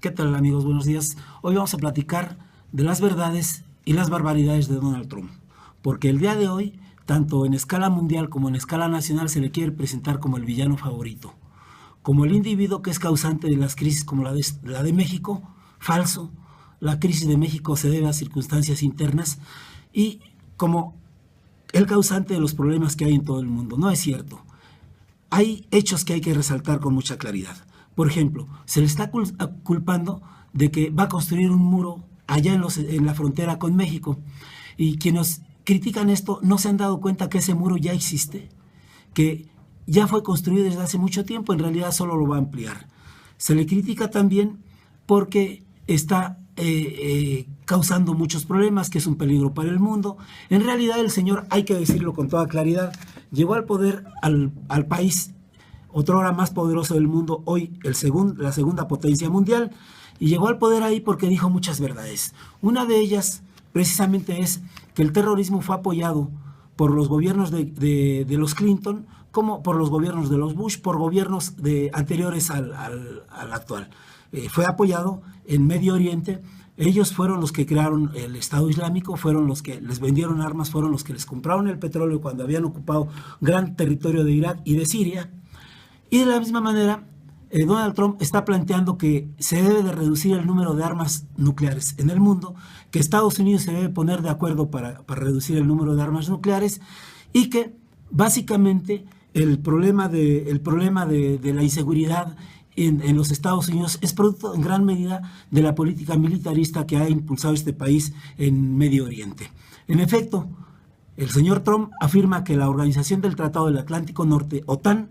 ¿Qué tal, amigos? Buenos días. Hoy vamos a platicar de las verdades y las barbaridades de Donald Trump, porque el día de hoy, tanto en escala mundial como en escala nacional, se le quiere presentar como el villano favorito, como el individuo que es causante de las crisis como la de México. Falso. La crisis de México se debe a circunstancias internas y como el causante de los problemas que hay en todo el mundo. No es cierto. Hay hechos que hay que resaltar con mucha claridad. Por ejemplo, se le está culpando de que va a construir un muro allá en la frontera con México. Y quienes critican esto no se han dado cuenta que ese muro ya existe, que ya fue construido desde hace mucho tiempo, en realidad solo lo va a ampliar. Se le critica también porque está causando muchos problemas, que es un peligro para el mundo. En realidad el señor, hay que decirlo con toda claridad, llegó al poder al país otrora más poderoso del mundo, hoy la segunda potencia mundial, y llegó al poder ahí porque dijo muchas verdades. Una de ellas precisamente es que el terrorismo fue apoyado por los gobiernos de los Clinton, como por los gobiernos de los Bush, por gobiernos anteriores al actual. Fue apoyado en Medio Oriente. Ellos fueron los que crearon el Estado Islámico, fueron los que les vendieron armas, fueron los que les compraron el petróleo cuando habían ocupado gran territorio de Irak y de Siria. Y de la misma manera, Donald Trump está planteando que se debe de reducir el número de armas nucleares en el mundo, que Estados Unidos se debe poner de acuerdo para reducir el número de armas nucleares, y que básicamente el problema de la inseguridad en los Estados Unidos es producto en gran medida de la política militarista que ha impulsado este país en Medio Oriente. En efecto, el señor Trump afirma que la Organización del Tratado del Atlántico Norte, OTAN,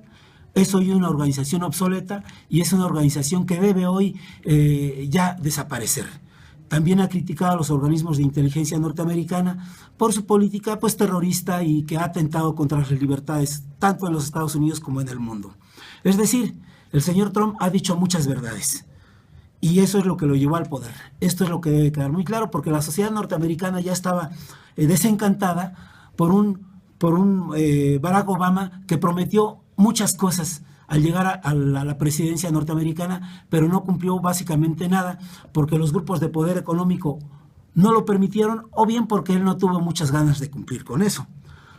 es hoy una organización obsoleta y es una organización que debe hoy ya desaparecer. También ha criticado a los organismos de inteligencia norteamericana por su política terrorista y que ha atentado contra las libertades tanto en los Estados Unidos como en el mundo. Es decir, el señor Trump ha dicho muchas verdades y eso es lo que lo llevó al poder. Esto es lo que debe quedar muy claro, porque la sociedad norteamericana ya estaba desencantada por un Barack Obama que prometió muchas cosas al llegar a la presidencia norteamericana, pero no cumplió básicamente nada, porque los grupos de poder económico no lo permitieron, o bien porque él no tuvo muchas ganas de cumplir con eso,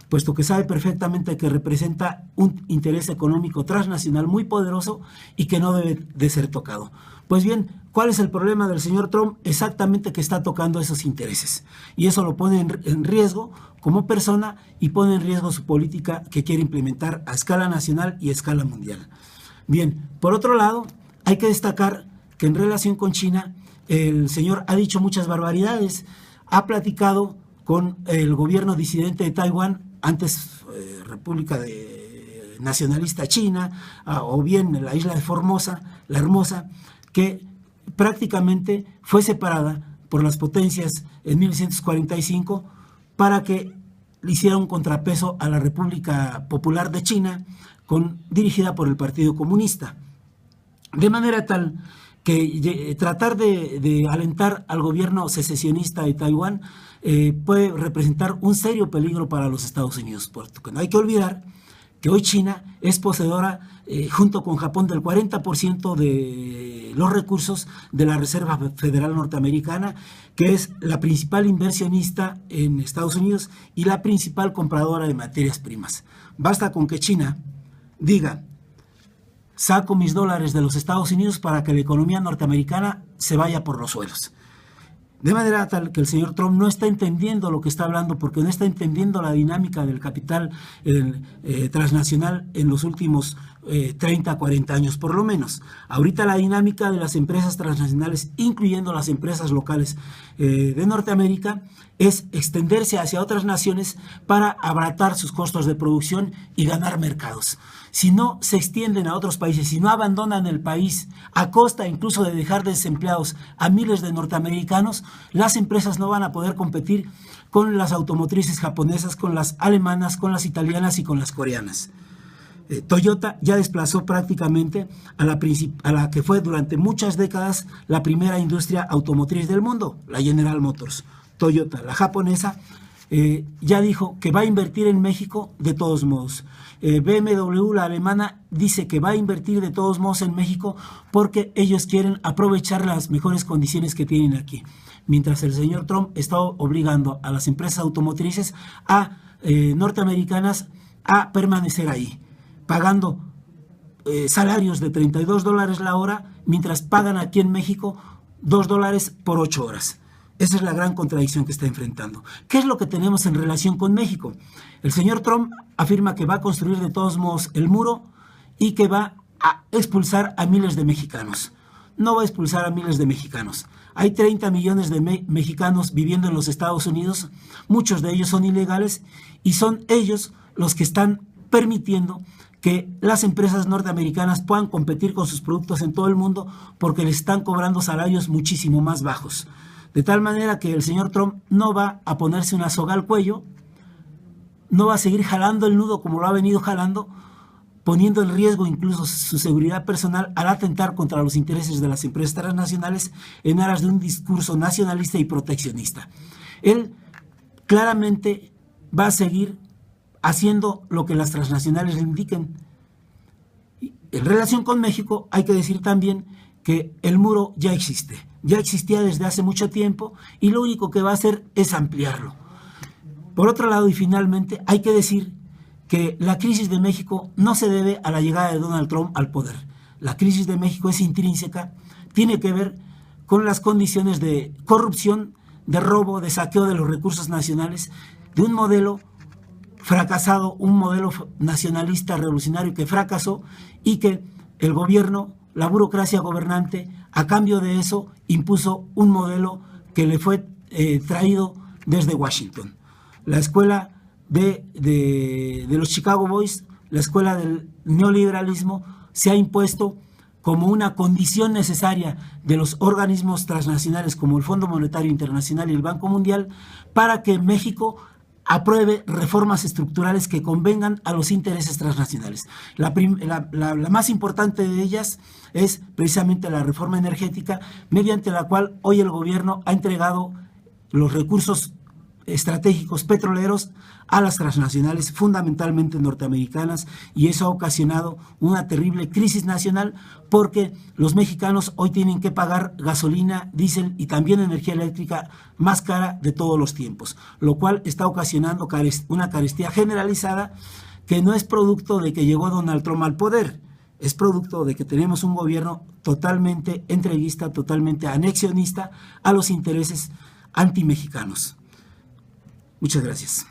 puesto que sabe perfectamente que representa un interés económico transnacional muy poderoso y que no debe de ser tocado. Pues bien, ¿cuál es el problema del señor Trump? Exactamente que está tocando esos intereses, y eso lo pone en riesgo como persona y pone en riesgo su política que quiere implementar a escala nacional y a escala mundial. Bien, por otro lado, hay que destacar que en relación con China, el señor ha dicho muchas barbaridades, ha platicado con el gobierno disidente de Taiwán, antes República Nacionalista China, o bien la isla de Formosa, la Hermosa, que prácticamente fue separada por las potencias en 1945 para que le hiciera un contrapeso a la República Popular de China, dirigida por el Partido Comunista. De manera tal que tratar de alentar al gobierno secesionista de Taiwán puede representar un serio peligro para los Estados Unidos, porque no hay que olvidar que hoy China es poseedora, junto con Japón, del 40% de los recursos de la Reserva Federal Norteamericana, que es la principal inversionista en Estados Unidos y la principal compradora de materias primas. Basta con que China diga: saco mis dólares de los Estados Unidos, para que la economía norteamericana se vaya por los suelos. De manera tal que el señor Trump no está entendiendo lo que está hablando, porque no está entendiendo la dinámica del capital transnacional en los últimos 30, 40 años por lo menos. Ahorita la dinámica de las empresas transnacionales, incluyendo las empresas locales de Norteamérica, es extenderse hacia otras naciones para abaratar sus costos de producción y ganar mercados. Si no se extienden a otros países, si no abandonan el país a costa incluso de dejar desempleados a miles de norteamericanos, las empresas no van a poder competir con las automotrices japonesas, con las alemanas, con las italianas y con las coreanas. Toyota ya desplazó prácticamente a la que fue durante muchas décadas la primera industria automotriz del mundo, la General Motors. Toyota, la japonesa, ya dijo que va a invertir en México de todos modos. BMW, la alemana, dice que va a invertir de todos modos en México porque ellos quieren aprovechar las mejores condiciones que tienen aquí. Mientras el señor Trump está obligando a las empresas automotrices norteamericanas a permanecer ahí, pagando salarios de $32 la hora, mientras pagan aquí en México $2 por 8 horas. Esa es la gran contradicción que está enfrentando. ¿Qué es lo que tenemos en relación con México? El señor Trump afirma que va a construir de todos modos el muro y que va a expulsar a miles de mexicanos. No va a expulsar a miles de mexicanos. Hay 30 millones de mexicanos viviendo en los Estados Unidos, muchos de ellos son ilegales y son ellos los que están permitiendo que las empresas norteamericanas puedan competir con sus productos en todo el mundo porque les están cobrando salarios muchísimo más bajos. De tal manera que el señor Trump no va a ponerse una soga al cuello, no va a seguir jalando el nudo como lo ha venido jalando, poniendo en riesgo incluso su seguridad personal al atentar contra los intereses de las empresas transnacionales en aras de un discurso nacionalista y proteccionista. Él claramente va a seguir haciendo lo que las transnacionales le indiquen. En relación con México, hay que decir también que el muro ya existe, ya existía desde hace mucho tiempo y lo único que va a hacer es ampliarlo. Por otro lado, y finalmente, hay que decir que la crisis de México no se debe a la llegada de Donald Trump al poder. La crisis de México es intrínseca, tiene que ver con las condiciones de corrupción, de robo, de saqueo de los recursos nacionales, de un modelo fracasado, un modelo nacionalista revolucionario que fracasó y que el gobierno, la burocracia gobernante, a cambio de eso, impuso un modelo que le fue traído desde Washington. La escuela de los Chicago Boys, la escuela del neoliberalismo, se ha impuesto como una condición necesaria de los organismos transnacionales como el Fondo Monetario Internacional y el Banco Mundial para que México apruebe reformas estructurales que convengan a los intereses transnacionales. La más importante de ellas es precisamente la reforma energética, mediante la cual hoy el gobierno ha entregado los recursos estratégicos petroleros a las transnacionales, fundamentalmente norteamericanas, y eso ha ocasionado una terrible crisis nacional porque los mexicanos hoy tienen que pagar gasolina, diésel y también energía eléctrica más cara de todos los tiempos, lo cual está ocasionando una carestía generalizada que no es producto de que llegó Donald Trump al poder, es producto de que tenemos un gobierno totalmente entreguista, totalmente anexionista a los intereses antimexicanos. Muchas gracias.